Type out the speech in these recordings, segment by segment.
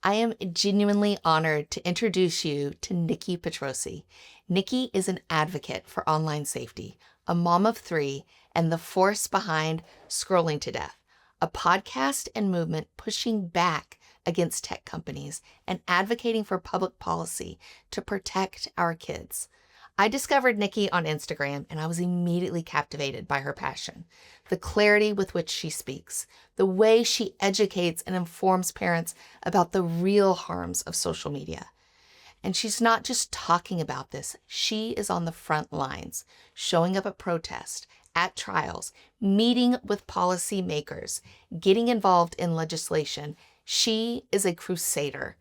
I am genuinely honored to introduce you to Nicki Petrossi. Nicki is an advocate for online safety, a mom of three, and the force behind Scrolling to Death, a podcast and movement pushing back against tech companies and advocating for public policy to protect our kids. I discovered Nicki on Instagram and I was immediately captivated by her passion, the clarity with which she speaks, the way she educates and informs parents about the real harms of social media. And she's not just talking about this, she is on the front lines, showing up at protests, at trials, meeting with policymakers, getting involved in legislation. She is a crusader.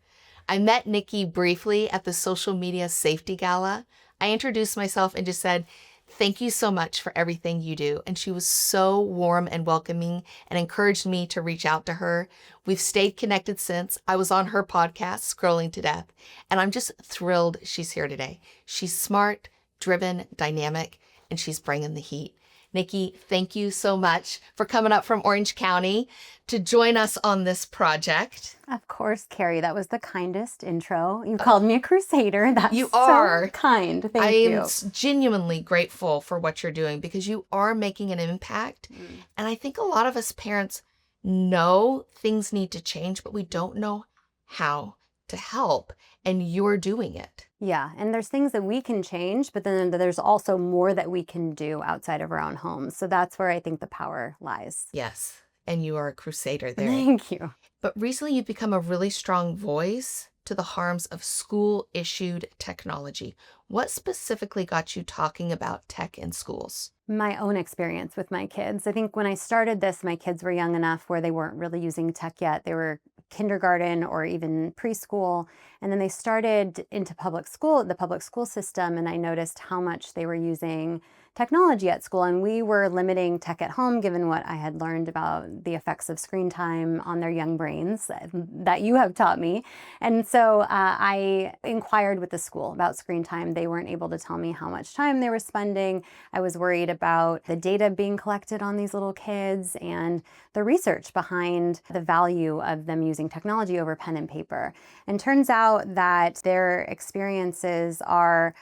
I met Nicki briefly at the Social Media Safety Gala. I introduced myself and just said, "Thank you so much for everything you do." And she was so warm and welcoming and encouraged me to reach out to her. We've stayed connected since. I was on her podcast, Scrolling to Death, and I'm just thrilled she's here today. She's smart, driven, dynamic, and she's bringing the heat. Nicki, thank you so much for coming up from Orange County to join us on this project. Of course, Carrie, that was the kindest intro. You called me a crusader. That's You are so kind. Thank I you. am genuinely grateful for what you're doing because you are making an impact. And I think a lot of us parents know things need to change, but we don't know how to help. And you're doing it. Yeah, and there's things that we can change, but then there's also more that we can do outside of our own homes. So that's where I think the power lies. Yes. And you are a crusader there. Thank you. But recently you've become a really strong voice to the harms of school-issued technology. What specifically got you talking about tech in schools? My own experience with my kids. I think when I started this, my kids were young enough where they weren't really using tech yet. They were kindergarten or even preschool. And then they started into the public school system, and I noticed how much they were using technology at school. And we were limiting tech at home, given what I had learned about the effects of screen time on their young brains that you have taught me. And so I inquired with the school about screen time. They weren't able to tell me how much time they were spending. I was worried about the data being collected on these little kids and the research behind the value of them using technology over pen and paper. And turns out that their experiences are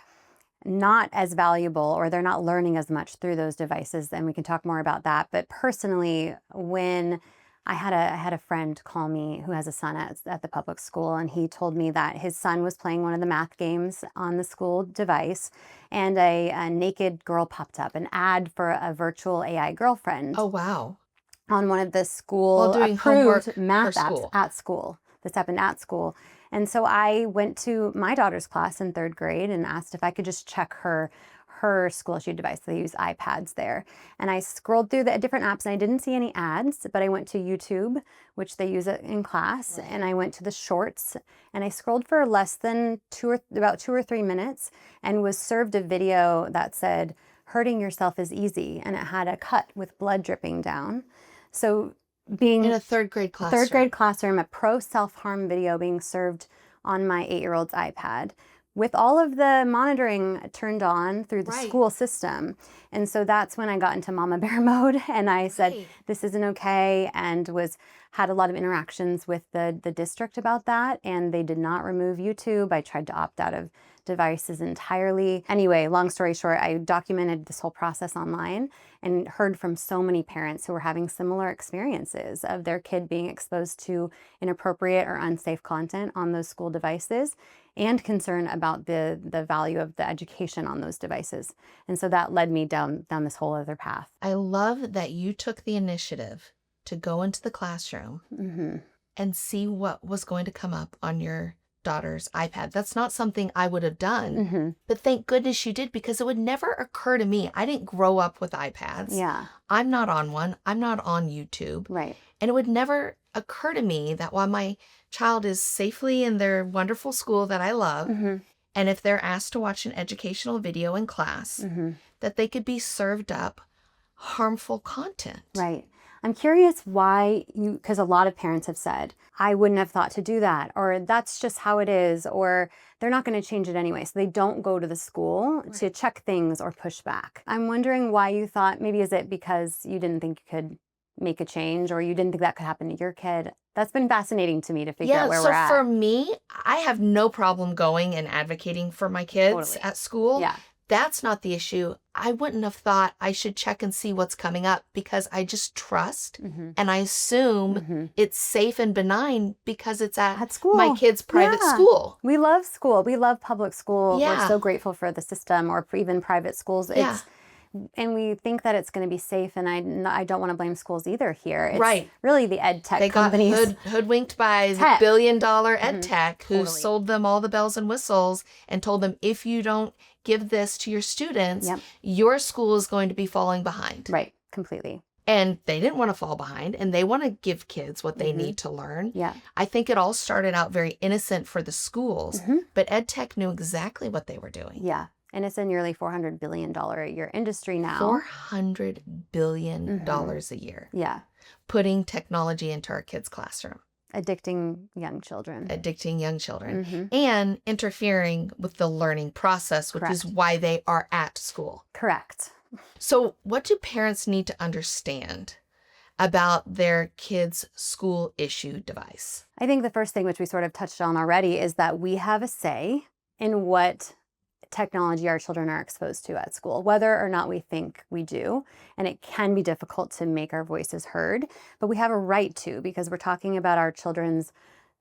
not as valuable, or they're not learning as much through those devices, and we can talk more about that. But personally, when I had a friend call me who has a son at the public school, and he told me that his son was playing one of the math games on the school device, and a naked girl popped up, an ad for a virtual AI girlfriend. Oh, wow. On one of the school While doing approved homework math for apps school. at school. This happened at school. And so I went to my daughter's class in third grade and asked if I could just check her school issued device. They use iPads there. And I scrolled through the different apps and I didn't see any ads, but I went to YouTube, which they use it in class, and I went to the shorts, and I scrolled for less than about 2 or 3 minutes, and was served a video that said, "Hurting yourself is easy," and it had a cut with blood dripping down. So being In a third grade classroom. third grade classroom, a pro self-harm video being served on my 8-year-old's iPad with all of the monitoring turned on through the Right. school system. And so that's when I got into mama bear mode, and I said, Right. this isn't okay, and had a lot of interactions with the district about that, and they did not remove YouTube. I tried to opt out of devices entirely. Anyway, long story short, I documented this whole process online and heard from so many parents who were having similar experiences of their kid being exposed to inappropriate or unsafe content on those school devices, and concern about the value of the education on those devices. And so that led me down this whole other path. I love that you took the initiative to go into the classroom and see what was going to come up on your daughter's iPad. That's not something I would have done, but thank goodness you did, because it would never occur to me. I didn't grow up with iPads. Yeah. I'm not on one. I'm not on YouTube. Right. And it would never occur to me that while my child is safely in their wonderful school that I love, and if they're asked to watch an educational video in class, that they could be served up harmful content. Right. I'm curious why because a lot of parents have said, I wouldn't have thought to do that, or that's just how it is, or they're not going to change it anyway. So they don't go to the school to check things or push back. I'm wondering why you thought, maybe is it because you didn't think you could make a change, or you didn't think that could happen to your kid? That's been fascinating to me to figure out where we're at. So for me, I have no problem going and advocating for my kids Totally. at school. Yeah. That's not the issue. I wouldn't have thought I should check and see what's coming up because I just trust and I assume it's safe and benign because it's at school. my kid's private Yeah. school. We love school. We love public school. Yeah. We're so grateful for the system or even private schools. Yeah. And we think that it's going to be safe. And I don't want to blame schools either here. It's Right. really the ed tech They companies. got hoodwinked by Tech. billion-dollar ed tech who Totally. sold them all the bells and whistles and told them, if you don't give this to your students, your school is going to be falling behind. Right. Completely. And they didn't want to fall behind, and they want to give kids what they need to learn. Yeah. I think it all started out very innocent for the schools, but ed tech knew exactly what they were doing. Yeah. And it's a nearly $400 billion a year industry now. $400 billion a year. Yeah. Putting technology into our kids' classroom. Addicting young children. And interfering with the learning process, which is why they are at school. Correct. So what do parents need to understand about their kids' school issued device? I think the first thing, which we sort of touched on already, is that we have a say in what technology our children are exposed to at school, whether or not we think we do. And it can be difficult to make our voices heard, but we have a right to, because we're talking about our children's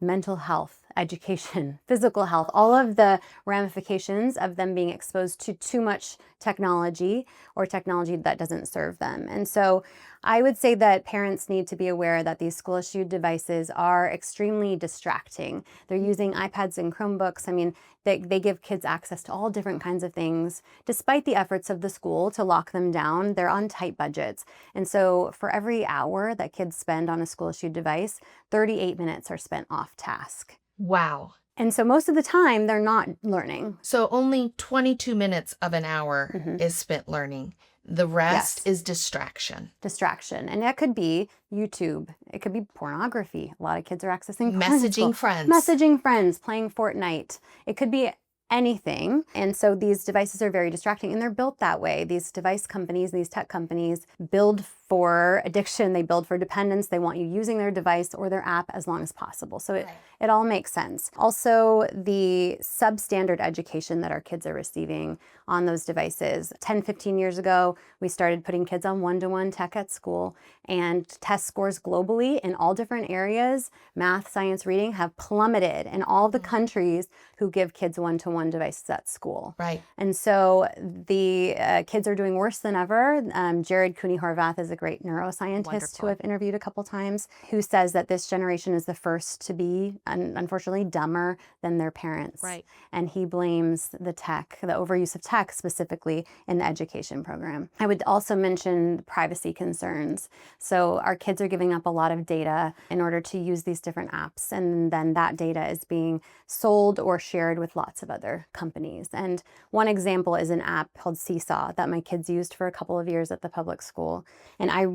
mental health, education, physical health, all of the ramifications of them being exposed to too much technology or technology that doesn't serve them. And so I would say that parents need to be aware that these school-issued devices are extremely distracting. They're using iPads and Chromebooks. I mean, they give kids access to all different kinds of things. Despite the efforts of the school to lock them down, they're on tight budgets. And so for every hour that kids spend on a school-issued device, 38 minutes are spent off task. Wow. And so most of the time, they're not learning. So only 22 minutes of an hour is spent learning. The rest is distraction. Distraction. And that could be YouTube. It could be pornography. A lot of kids are accessing messaging friends. Messaging friends, playing Fortnite. It could be anything. And so these devices are very distracting, and they're built that way. These device companies, these tech companies build for addiction. They build for dependence. They want you using their device or their app as long as possible. So it all makes sense. Also, the substandard education that our kids are receiving on those devices. 10, 15 years ago, we started putting kids on one-to-one tech at school, and test scores globally in all different areas, math, science, reading, have plummeted in all the countries who give kids one-to-one devices at school. Right. And so the kids are doing worse than ever. Jared Cooney-Horvath is a great neuroscientist who I've interviewed a couple times, who says that this generation is the first to be, unfortunately, dumber than their parents. Right. And he blames the tech, the overuse of tech specifically in the education program. I would also mention privacy concerns. So our kids are giving up a lot of data in order to use these different apps, and then that data is being sold or shared with lots of other companies. And one example is an app called Seesaw that my kids used for a couple of years at the public school. And I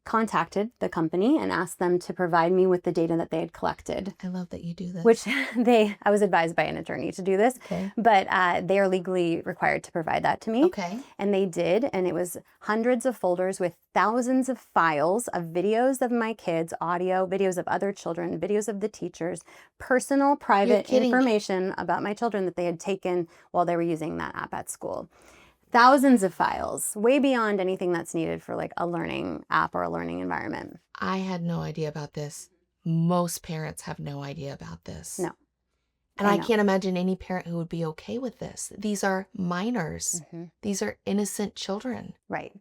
contacted the company and asked them to provide me with the data that they had collected. I love that you do this. Which I was advised by an attorney to do this, but they are legally required to provide that to me. Okay. And they did, and it was hundreds of folders with thousands of files of videos of my kids, audio, videos of other children, videos of the teachers, personal, private information about my children that they had taken while they were using that app at school. Thousands of files, way beyond anything that's needed for like a learning app or a learning environment. I had no idea about this. Most parents have no idea about this. No. And I can't imagine any parent who would be okay with this. These are minors. These are innocent children. Right.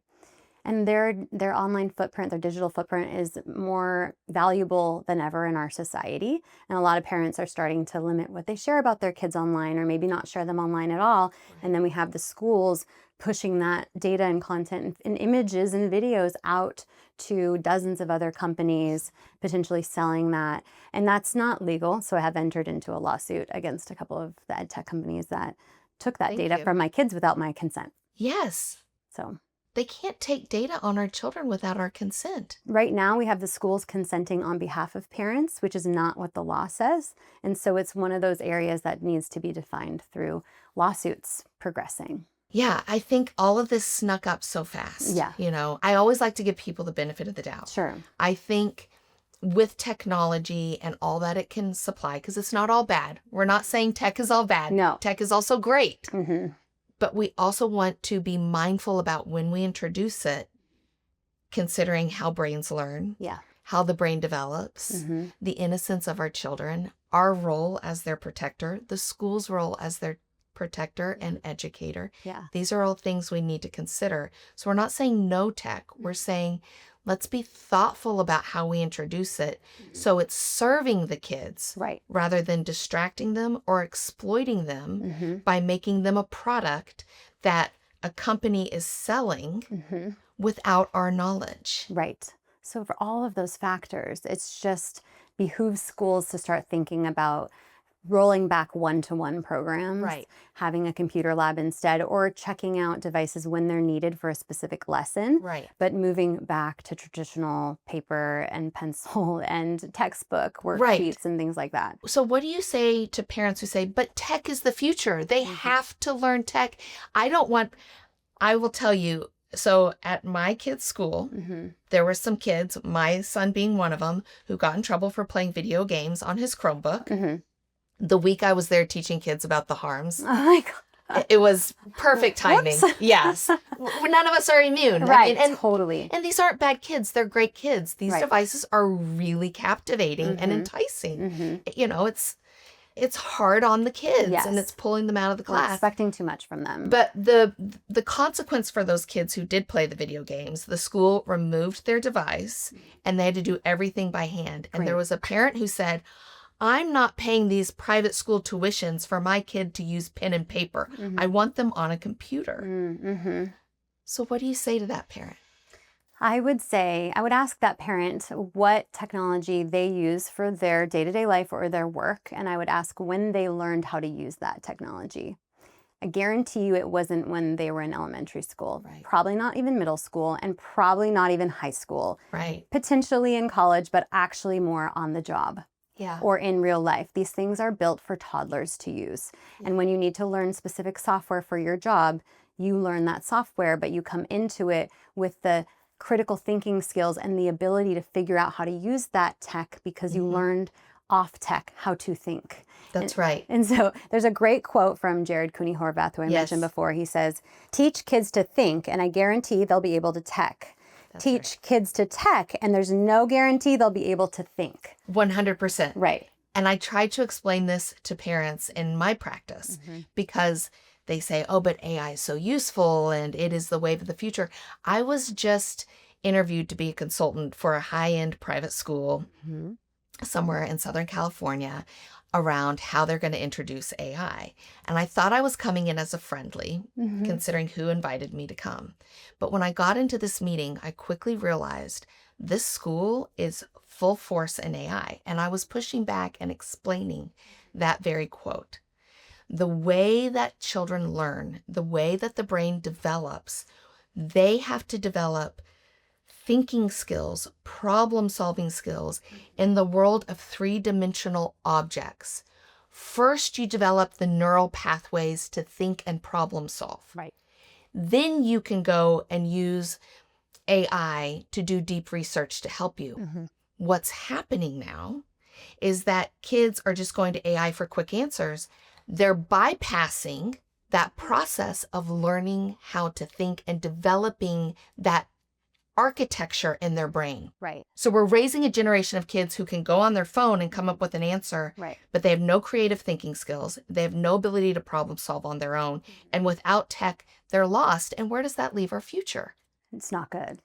And their online footprint, their digital footprint is more valuable than ever in our society. And a lot of parents are starting to limit what they share about their kids online, or maybe not share them online at all. And then we have the schools pushing that data and content and images and videos out to dozens of other companies, potentially selling that. And that's not legal. So I have entered into a lawsuit against a couple of the ed tech companies that took that data from my kids without my consent. Yes. So they can't take data on our children without our consent. Right now, we have the schools consenting on behalf of parents, which is not what the law says. And so it's one of those areas that needs to be defined through lawsuits progressing. Yeah, I think all of this snuck up so fast. Yeah. You know, I always like to give people the benefit of the doubt. Sure. I think with technology and all that it can supply, because it's not all bad. We're not saying tech is all bad. No. Tech is also great. Mm-hmm. But we also want to be mindful about when we introduce it, considering how brains learn, Yeah. how the brain develops, Mm-hmm. the innocence of our children, our role as their protector, the school's role as their protector and educator. Yeah. These are all things we need to consider. So we're not saying no tech. We're saying let's be thoughtful about how we introduce it so it's serving the kids Right. rather than distracting them or exploiting them Mm-hmm. by making them a product that a company is selling Mm-hmm. without our knowledge. Right. So for all of those factors, it's just behooves schools to start thinking about rolling back one-to-one programs, Right. having a computer lab instead, or checking out devices when they're needed for a specific lesson, Right. but moving back to traditional paper and pencil and textbook Right. worksheets and things like that. So what do you say to parents who say, but tech is the future. They have to learn tech. I will tell you, so at my kids' school, Mm-hmm. there were some kids, my son being one of them, who got in trouble for playing video games on his Chromebook. Mm-hmm. The week I was there teaching kids about the harms. Oh my God. It was perfect timing. Whoops. Yes. None of us are immune. Right. I mean, Totally. and these aren't bad kids. They're great kids. These Right. devices are really captivating and Mhm. enticing. Mm-hmm. You know, it's hard on the kids Yes. and it's pulling them out of the We're class. expecting too much from them. But the consequence for those kids who did play the video games, the school removed their device and they had to do everything by hand. And there Great. was a parent who said, I'm not paying these private school tuitions for my kid to use pen and paper. Mhm. I want them on a computer. Mm-hmm. So what do you say to that parent? I would ask that parent what technology they use for their day-to-day life or their work, and I would ask when they learned how to use that technology. I guarantee you it wasn't when they were in elementary school, Right. probably not even middle school, and probably not even high school, Right. potentially in college, but actually more on the job Yeah. or in real life. These things are built for toddlers to use. And when you need to learn specific software for your job, you learn that software, but you come into it with the critical thinking skills and the ability to figure out how to use that tech because you learned off tech how to think. That's right. And so there's a great quote from Jared Cooney Horvath, who I mentioned before. He says, teach kids to think, and I guarantee they'll be able to tech. That's Teach kids to tech, and there's no guarantee they'll be able to think. 100%. Right. And I try to explain this to parents in my practice because they say, oh, but AI is so useful and it is the wave of the future. I was just interviewed to be a consultant for a high-end private school somewhere in Southern California around how they're going to introduce AI. And I thought I was coming in as a friendly, considering who invited me to come. But when I got into this meeting, I quickly realized this school is full force in AI. And I was pushing back and explaining that very quote. The way that children learn, the way that the brain develops, they have to develop thinking skills, problem-solving skills in the world of three-dimensional objects. First, you develop the neural pathways to think and problem solve. Right. Then you can go and use AI to do deep research to help you. What's happening now is that kids are just going to AI for quick answers. They're bypassing that process of learning how to think and developing that architecture in their brain. Right. So we're raising a generation of kids who can go on their phone and come up with an answer, Right. but they have no creative thinking skills. They have no ability to problem solve on their own. And without tech, they're lost. And where does that leave our future? It's not good.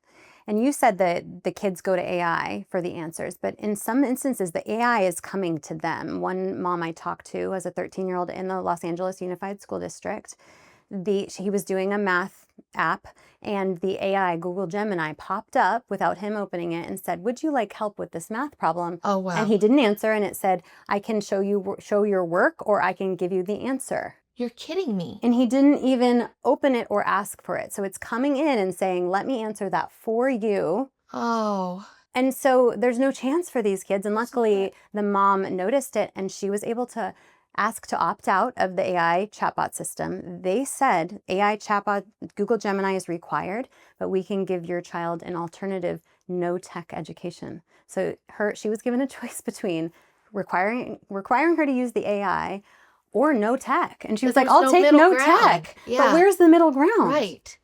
And you said that the kids go to AI for the answers, but in some instances, the AI is coming to them. One mom I talked to as a 13-year-old in the Los Angeles Unified School District, he was doing a math app and the AI, Google Gemini, popped up without him opening it and said, would you like help with this math problem? Oh, wow. And he didn't answer, and it said, I can show your work, or I can give you the answer. You're kidding me. And he didn't even open it or ask for it. So it's coming in and saying, let me answer that for you. Oh, And so there's no chance for these kids. And luckily, the mom noticed it and she was able to ask to opt out of the AI chatbot system. They said AI chatbot, Google Gemini is required, but we can give your child an alternative no tech education. So she was given a choice between requiring her to use the AI or no tech. And she was like, I'll take no tech. Yeah. But where's the middle ground? Right.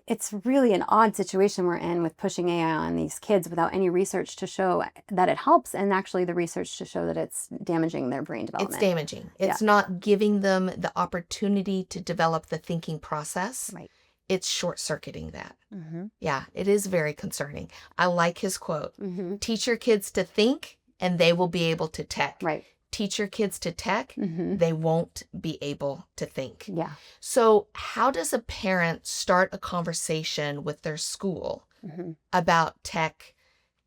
It's really an odd situation we're in with pushing AI on these kids without any research to show that it helps, and actually the research to show that it's damaging their brain development. It's damaging. It's not giving them the opportunity to develop the thinking process. Right. It's short-circuiting that. Mm-hmm. Yeah, it is very concerning. I like his quote. Mm-hmm. Teach your kids to think and they will be able to tech. Right. Teach your kids to tech, Mm-hmm. they won't be able to think. Yeah. So how does a parent start a conversation with their school Mm-hmm. about tech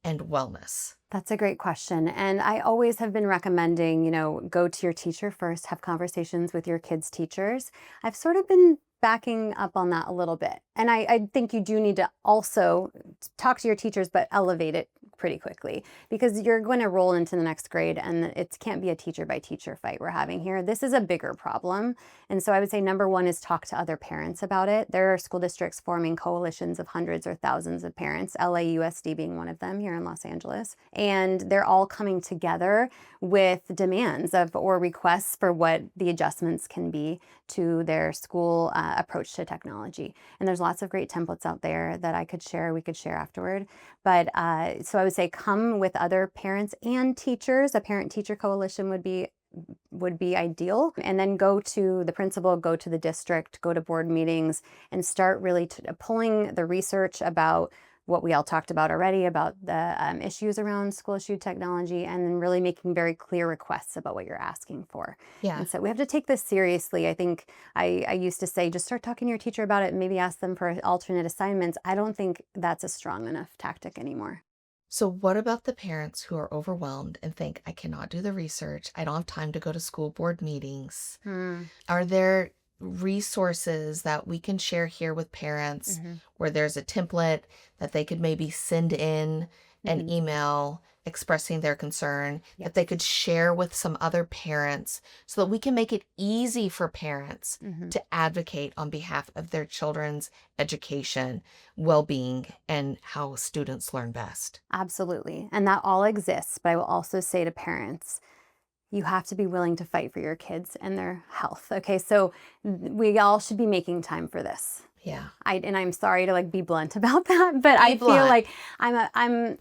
and wellness? That's a great question. And I always have been recommending, go to your teacher first, have conversations with your kids' teachers. I've sort of been backing up on that a little bit. And I think you do need to also talk to your teachers, but elevate it pretty quickly, because you're going to roll into the next grade and it can't be a teacher by teacher fight we're having here. This is a bigger problem. And so I would say number one is talk to other parents about it. There are school districts forming coalitions of hundreds or thousands of parents, LAUSD being one of them here in Los Angeles. And they're all coming together with demands or requests for what the adjustments can be to their school approach to technology. And there's lots of great templates out there that we could share afterward. But so I would say come with other parents and teachers. A parent-teacher coalition would be ideal. And then go to the principal, go to the district, go to board meetings, and start really pulling the research about what we all talked about already, about the issues around school-issued technology, and then really making very clear requests about what you're asking for. Yeah. And so we have to take this seriously. I think I used to say, just start talking to your teacher about it and maybe ask them for alternate assignments. I don't think that's a strong enough tactic anymore. So what about the parents who are overwhelmed and think, I cannot do the research, I don't have time to go to school board meetings? Are there resources that we can share here with parents where there's a template that they could maybe send in an email expressing their concern, that they could share with some other parents so that we can make it easy for parents to advocate on behalf of their children's education, well-being, and how students learn best? Absolutely. And that all exists. But I will also say to parents, you have to be willing to fight for your kids and their health. Okay, so we all should be making time for this. Yeah. I'm sorry to be blunt about that, but I feel like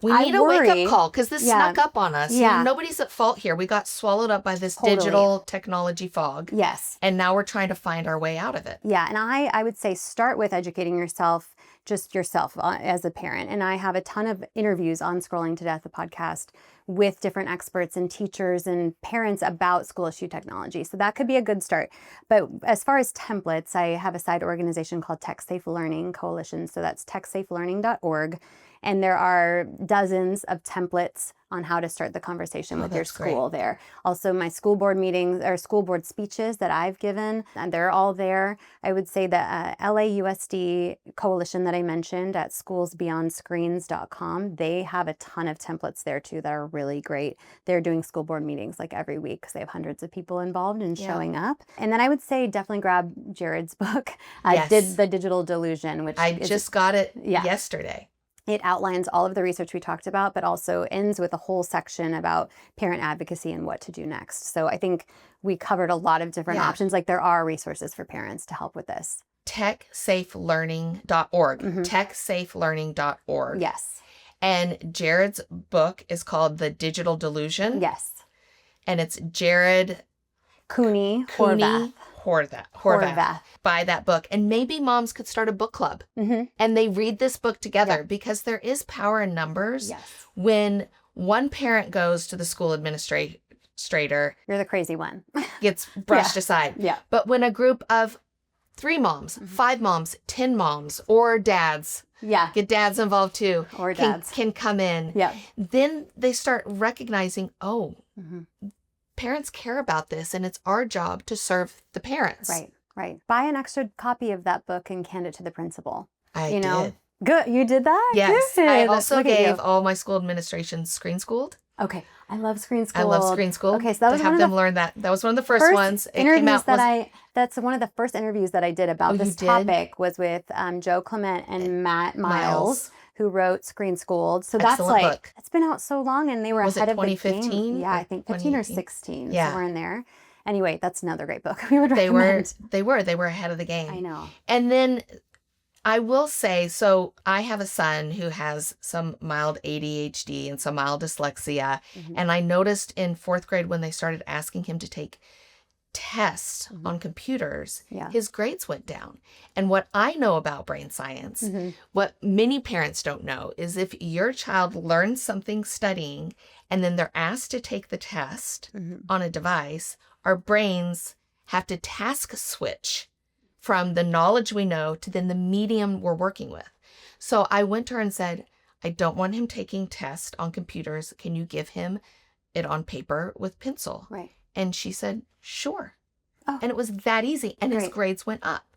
we need a wake-up call because this snuck up on us. Yeah. Nobody's at fault here. We got swallowed up by this digital technology fog. Yes. And now we're trying to find our way out of it. Yeah, and I would say start with educating yourself, just yourself as a parent. And I have a ton of interviews on Scrolling to Death, the podcast, with different experts and teachers and parents about school issue technology. So that could be a good start. But as far as templates, I have a side organization called Tech Safe Learning Coalition. So that's techsafelearning.org. And there are dozens of templates on how to start the conversation with your school there. Also, my school board meetings or school board speeches that I've given, and they're all there. I would say the LAUSD coalition that I mentioned at schoolsbeyondscreens.com, they have a ton of templates there too that are really great. They're doing school board meetings every week because they have hundreds of people involved in showing up. And then I would say definitely grab Jared's book, The Digital Delusion, which I just got it yesterday. It outlines all of the research we talked about, but also ends with a whole section about parent advocacy and what to do next. So I think we covered a lot of different options. There are resources for parents to help with this. TechSafeLearning.org. TechSafeLearning.org. Yes. And Jared's book is called The Digital Delusion. Yes. And it's Jared Cooney Horvath. Buy that book. And maybe moms could start a book club and they read this book together because there is power in numbers. Yes. When one parent goes to the school administrator, you're the crazy one, gets brushed aside. Yeah. But when a group of 3 moms, 5 moms, 10 moms, or dads, get dads involved too, or dads can come in. Yeah. Then they start recognizing, parents care about this and it's our job to serve the parents. Right. Buy an extra copy of that book and hand it to the principal. I did. Good. You did that? Yes. Good. I also gave all my school administration Screen Schooled. Okay. I love Screen School. I love Screen School. Okay, so that was them learn that. That was one of the first ones. That's one of the first interviews that I did about this topic was with Joe Clement and Matt Miles, who wrote Screen Schooled. So that's Excellent like, book. it's been out so long and they were Was it ahead of the game. 2015 Yeah, or I think 15 or 2018? 16, Yeah. somewhere in there. Anyway, that's another great book we would They were recommend. they were ahead of the game. I know. And then I will say, so I have a son who has some mild ADHD and some mild dyslexia. And I noticed in 4th grade when they started asking him to take tests on computers, Yeah. his grades went down. And what I know about brain science, what many parents don't know, is if your child learns something studying and then they're asked to take the test on a device, our brains have to task switch from the knowledge we know to then the medium we're working with. So I went to her and said, I don't want him taking tests on computers. Can you give him it on paper with pencil? Right. And she said, sure. Oh, and it was that easy. And his great. grades went up.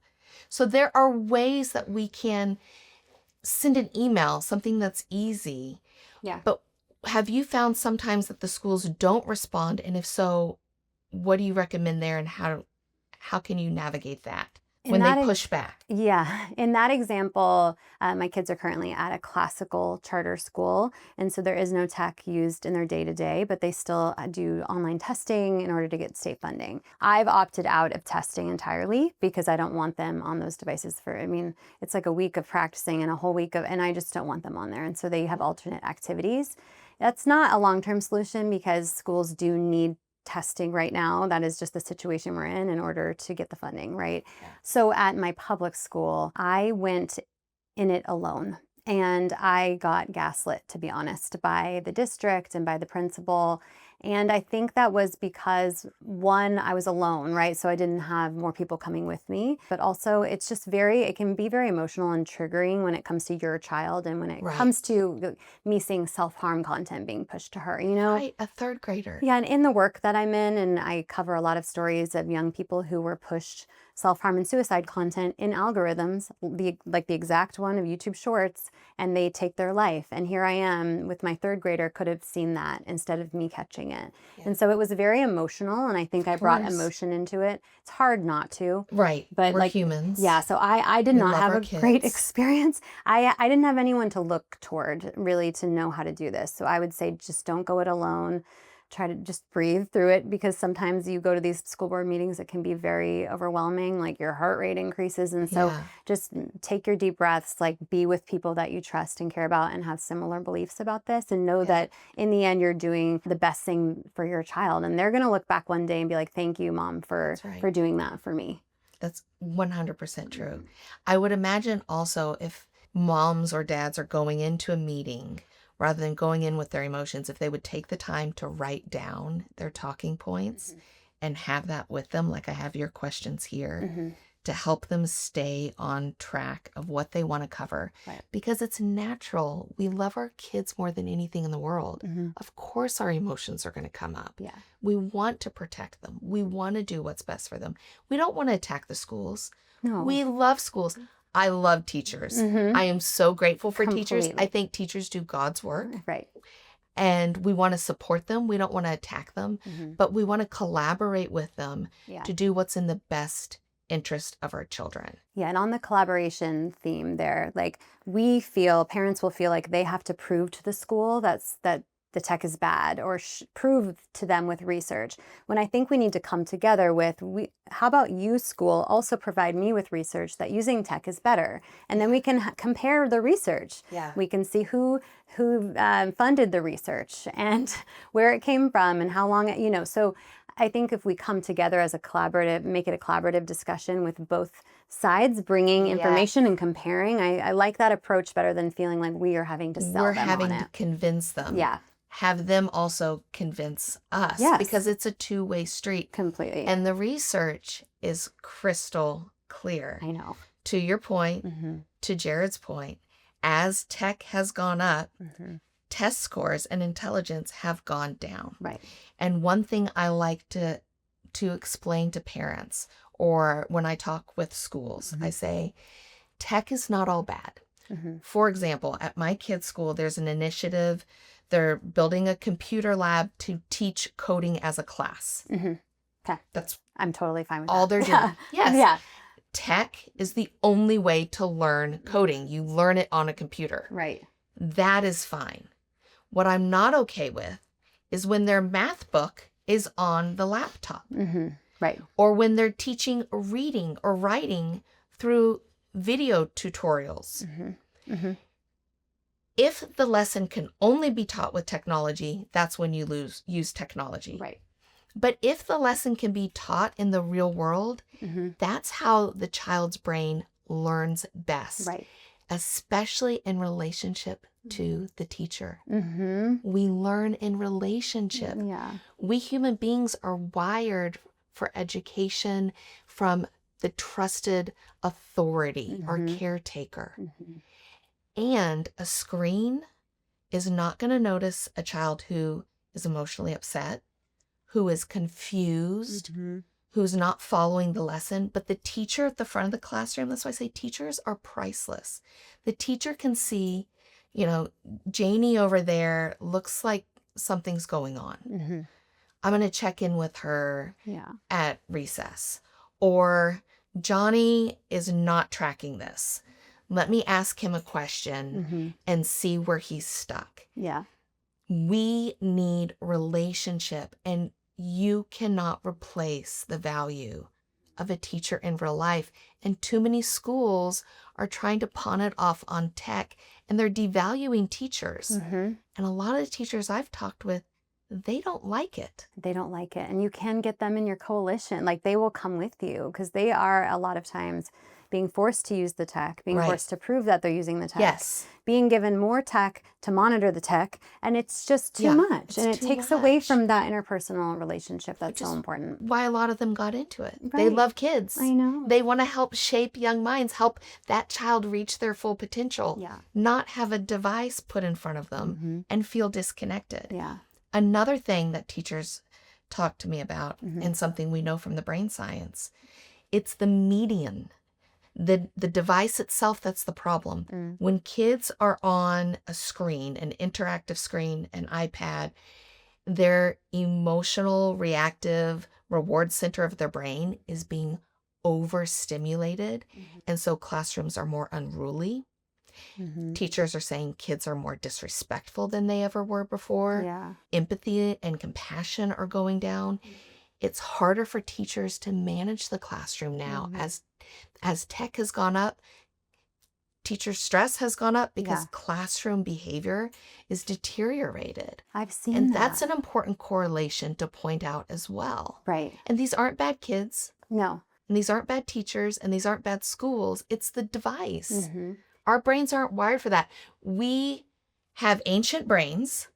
So there are ways that we can send an email, something that's easy. Yeah. But have you found sometimes that the schools don't respond? And if so, what do you recommend there and how can you navigate that when they push back? Yeah. In that example, my kids are currently at a classical charter school. And so there is no tech used in their day-to-day, but they still do online testing in order to get state funding. I've opted out of testing entirely because I don't want them on those devices it's like a week of practicing and a whole week and I just don't want them on there. And so they have alternate activities. That's not a long-term solution because schools do need testing right now. That is just the situation we're in order to get the funding, right? Yeah. So at my public school, I went in it alone and I got gaslit, to be honest, by the district and by the principal. And I think that was because, one, I was alone, right? So I didn't have more people coming with me, but also it can be very emotional and triggering when it comes to your child and when it comes to me seeing self-harm content being pushed to her, Right, a 3rd grader. Yeah, and in the work that I'm in, and I cover a lot of stories of young people who were pushed self-harm and suicide content in algorithms, like the exact one of YouTube Shorts, and they take their life. And here I am with my 3rd grader could have seen that instead of me catching it. Yeah. And so it was very emotional, and I think I brought emotion into it. It's hard not to. Right, but we're humans. Yeah, so I did not have a great experience. I didn't have anyone to look toward, really, to know how to do this. So I would say just don't go it alone. Try to just breathe through it because sometimes you go to these school board meetings, it can be very overwhelming, like your heart rate increases. And so just take your deep breaths, like be with people that you trust and care about and have similar beliefs about this and know that in the end, you're doing the best thing for your child. And they're going to look back one day and be like, thank you, Mom, for doing that for me. That's 100% true. I would imagine also if moms or dads are going into a meeting rather than going in with their emotions, if they would take the time to write down their talking points and have that with them, like I have your questions here, to help them stay on track of what they want to cover. Right. Because it's natural. We love our kids more than anything in the world. Of course, our emotions are going to come up. Yeah. We want to protect them. We want to do what's best for them. We don't want to attack the schools. No. We love schools. I love teachers. I am so grateful for teachers. I think teachers do God's work. Right. And we want to support them. We don't want to attack them, but we want to collaborate with them to do what's in the best interest of our children. Yeah, and on the collaboration theme there, like parents will feel like they have to prove to the school that the tech is bad or prove to them with research. When I think we need to come together with, how about you, school, also provide me with research that using tech is better. And then we can compare the research. Yeah. We can see who funded the research and where it came from and how long, so I think if we come together as make it a collaborative discussion with both sides, bringing information and comparing, I like that approach better than feeling like we are having to sell them on it. We're having to convince them. Yeah. Have them also convince us because it's a two-way street. Completely. And the research is crystal clear. I know. To your point, to Jared's point, as tech has gone up, test scores and intelligence have gone down. Right. And one thing I like to explain to parents or when I talk with schools, I say, tech is not all bad. For example, at my kids' school, there's an initiative. They're building a computer lab to teach coding as a class. Okay. I'm totally fine with all that. They're doing. Yes. Yeah. Tech is the only way to learn coding. You learn it on a computer. Right. That is fine. What I'm not okay with is when their math book is on the laptop. Right. Or when they're teaching reading or writing through video tutorials. If the lesson can only be taught with technology, that's when you use technology. Right. But if the lesson can be taught in the real world, that's how the child's brain learns best. Right. Especially in relationship to the teacher. We learn in relationship. Yeah. We human beings are wired for education from the trusted authority or caretaker. And a screen is not going to notice a child who is emotionally upset, who is confused, who's not following the lesson. But the teacher at the front of the classroom, that's why I say teachers are priceless. The teacher can see, Janie over there looks like something's going on. I'm going to check in with her at recess. Or Johnny is not tracking this. Let me ask him a question and see where he's stuck. Yeah. We need relationship, and you cannot replace the value of a teacher in real life. And too many schools are trying to pawn it off on tech, and they're devaluing teachers. And a lot of the teachers I've talked with, they don't like it. They don't like it. And you can get them in your coalition. Like, they will come with you because they are a lot of times being forced to use the tech, being forced to prove that they're using the tech, being given more tech to monitor the tech, and it's just too much. And it takes away from that interpersonal relationship that's so important. Why a lot of them got into it. They love kids. I know. They want to help shape young minds, help that child reach their full potential, not have a device put in front of them and feel disconnected. Another thing that teachers talk to me about, and something we know from the brain science, it's the median. The device itself, that's the problem. When kids are on a screen, an interactive screen, an iPad, their emotional, reactive reward center of their brain is being overstimulated. And so classrooms are more unruly. Teachers are saying kids are more disrespectful than they ever were before. Empathy and compassion are going down. It's harder for teachers to manage the classroom now as tech has gone up. Teacher stress has gone up because classroom behavior is deteriorated. I've seen and that. That's an important correlation to point out as well. Right. And these aren't bad kids. No. And these aren't bad teachers, and these aren't bad schools. It's the device. Our brains aren't wired for that. We have ancient brains,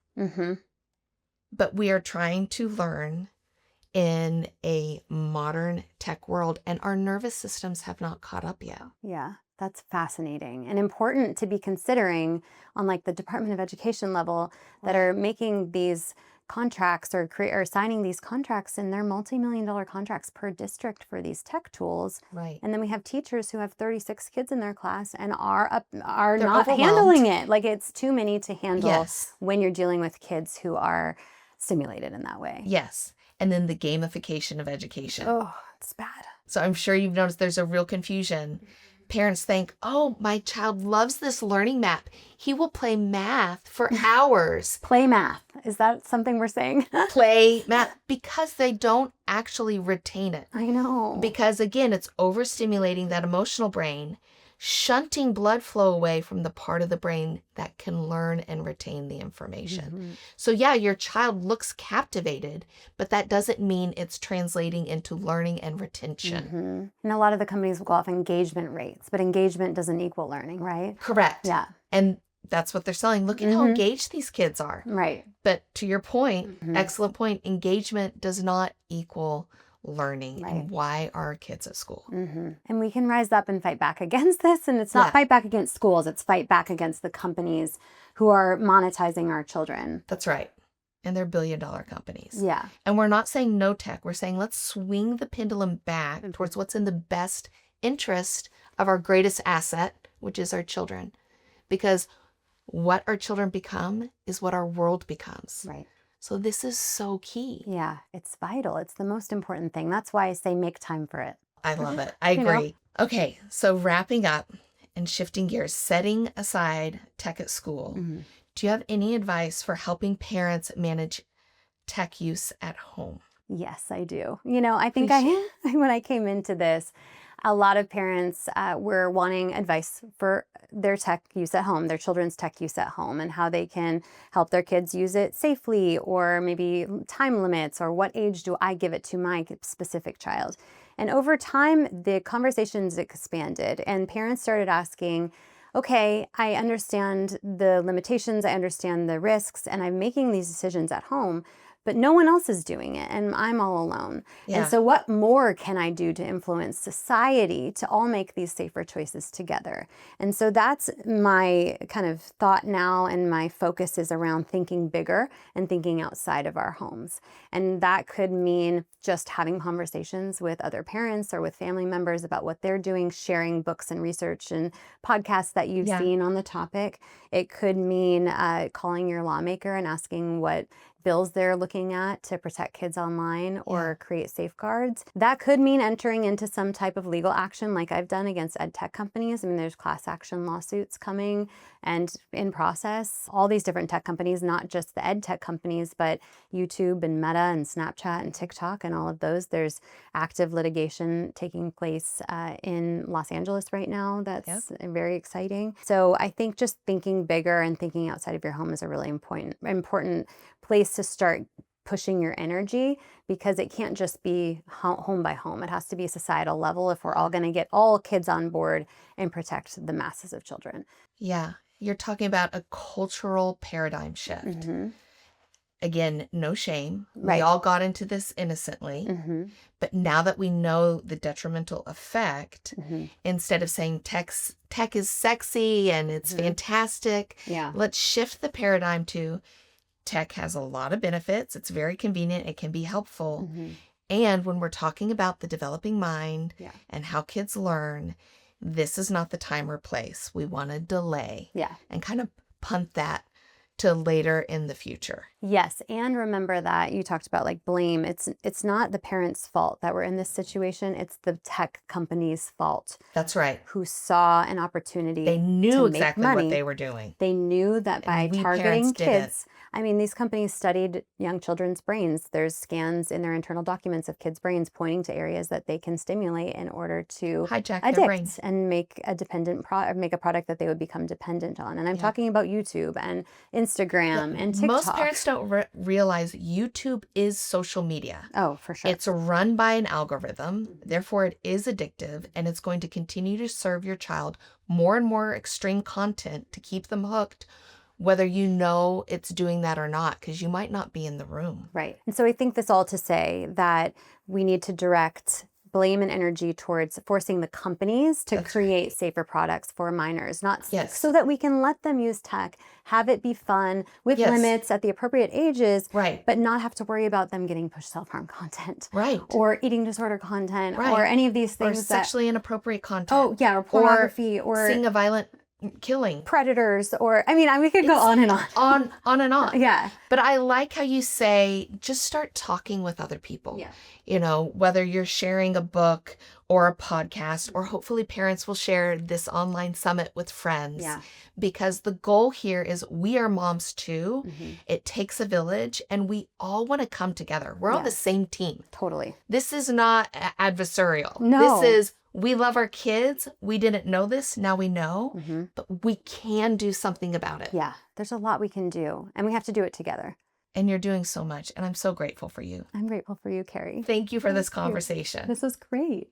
but we are trying to learn in a modern tech world, and our nervous systems have not caught up yet. Yeah, that's fascinating and important to be considering on like the Department of Education level that are making these contracts or signing these contracts, and they're multi-million-dollar contracts per district for these tech tools. Right. And then we have teachers who have 36 kids in their class and are They're not overwhelmed. handling it. Like, it's too many to handle when you're dealing with kids who are stimulated in that way. Yes. And then the gamification of education. Oh, it's bad. So I'm sure you've noticed there's a real confusion. Parents think, oh, my child loves this learning map. He will play math for hours. Play math. Is that something we're saying? Play math, because they don't actually retain it. I know. Because again, it's overstimulating that emotional brain, shunting blood flow away from the part of the brain that can learn and retain the information. So yeah, your child looks captivated, but that doesn't mean it's translating into learning and retention. And a lot of the companies will go off engagement rates, but engagement doesn't equal learning, right? Correct. Yeah. And that's what they're selling. Look at how engaged these kids are. Right. But to your point, excellent point, engagement does not equal learning. And why are kids at school? And we can rise up and fight back against this. And it's not fight back against schools, it's fight back against the companies who are monetizing our children. That's right. And they're billion-dollar companies. Yeah. And we're not saying no tech. We're saying let's swing the pendulum back towards what's in the best interest of our greatest asset, which is our children. Because what our children become is what our world becomes. Right. So this is so key. Yeah, it's vital. It's the most important thing. That's why I say make time for it. I love it. I You know? agree. Okay, so wrapping up and shifting gears, setting aside tech at school, do you have any advice for helping parents manage tech use at home? Yes, I do. I think Please share. when I came into this, a lot of parents were wanting advice for their tech use at home, their children's tech use at home, and how they can help their kids use it safely, or maybe time limits, or what age do I give it to my specific child. And over time, the conversations expanded, and parents started asking, okay, I understand the limitations, I understand the risks, and I'm making these decisions at home, but no one else is doing it, and I'm all alone. And Yeah. so what more can I do to influence society to all make these safer choices together? And so that's my kind of thought now, and my focus is around thinking bigger and thinking outside of our homes. And that could mean just having conversations with other parents or with family members about what they're doing, sharing books and research and podcasts that you've Yeah. seen on the topic. It could mean calling your lawmaker and asking what bills they're looking at to protect kids online or create safeguards. That could mean entering into some type of legal action like I've done against ed tech companies. I mean, there's class action lawsuits coming and in process. All these different tech companies, not just the ed tech companies, but YouTube and Meta and Snapchat and TikTok and all of those. There's active litigation taking place in Los Angeles right now. That's very exciting. So I think just thinking bigger and thinking outside of your home is a really important place to start pushing your energy, because it can't just be home by home. It has to be a societal level if we're all going to get all kids on board and protect the masses of children. Yeah. You're talking about a cultural paradigm shift. Again, no shame. Right. We all got into this innocently. But now that we know the detrimental effect, instead of saying tech is sexy and it's fantastic, let's shift the paradigm to tech has a lot of benefits. It's very convenient. It can be helpful. And when we're talking about the developing mind and how kids learn, this is not the time or place. We want to delay and kind of punt that to later in the future. Yes, and remember that you talked about like blame. It's not the parents' fault that we're in this situation. It's the tech company's fault. That's right. Who saw an opportunity. They knew to exactly make money. what they were doing. They knew that by targeting kids. I mean, these companies studied young children's brains. There's scans in their internal documents of kids' brains pointing to areas that they can stimulate in order to hijack their brains and make a make a product that they would become dependent on. And I'm talking about YouTube and Instagram and TikTok. Most parents don't realize YouTube is social media. Oh, for sure. It's run by an algorithm. Therefore, it is addictive, and it's going to continue to serve your child more and more extreme content to keep them hooked, whether you know it's doing that or not, because you might not be in the room. Right. And so I think this all to say that we need to direct blame and energy towards forcing the companies to create safer products for minors, not so that we can let them use tech, have it be fun with limits at the appropriate ages, but not have to worry about them getting pushed self-harm content, or eating disorder content, or any of these things, or sexually inappropriate content. Oh yeah, or pornography, or seeing a violent killing, predators, or I mean, we could go on and on. On and on. Yeah. But I like how you say, just start talking with other people. Yeah. You know, whether you're sharing a book or a podcast, or hopefully parents will share this online summit with friends. Yeah. Because the goal here is we are moms too. It takes a village, and we all want to come together. We're on the same team. Totally. This is not adversarial. No. This is, we love our kids. We didn't know this. Now we know. But we can do something about it. Yeah. There's a lot we can do, and we have to do it together. And you're doing so much, and I'm so grateful for you. I'm grateful for you, Carrie. Thank you for this conversation. This was great.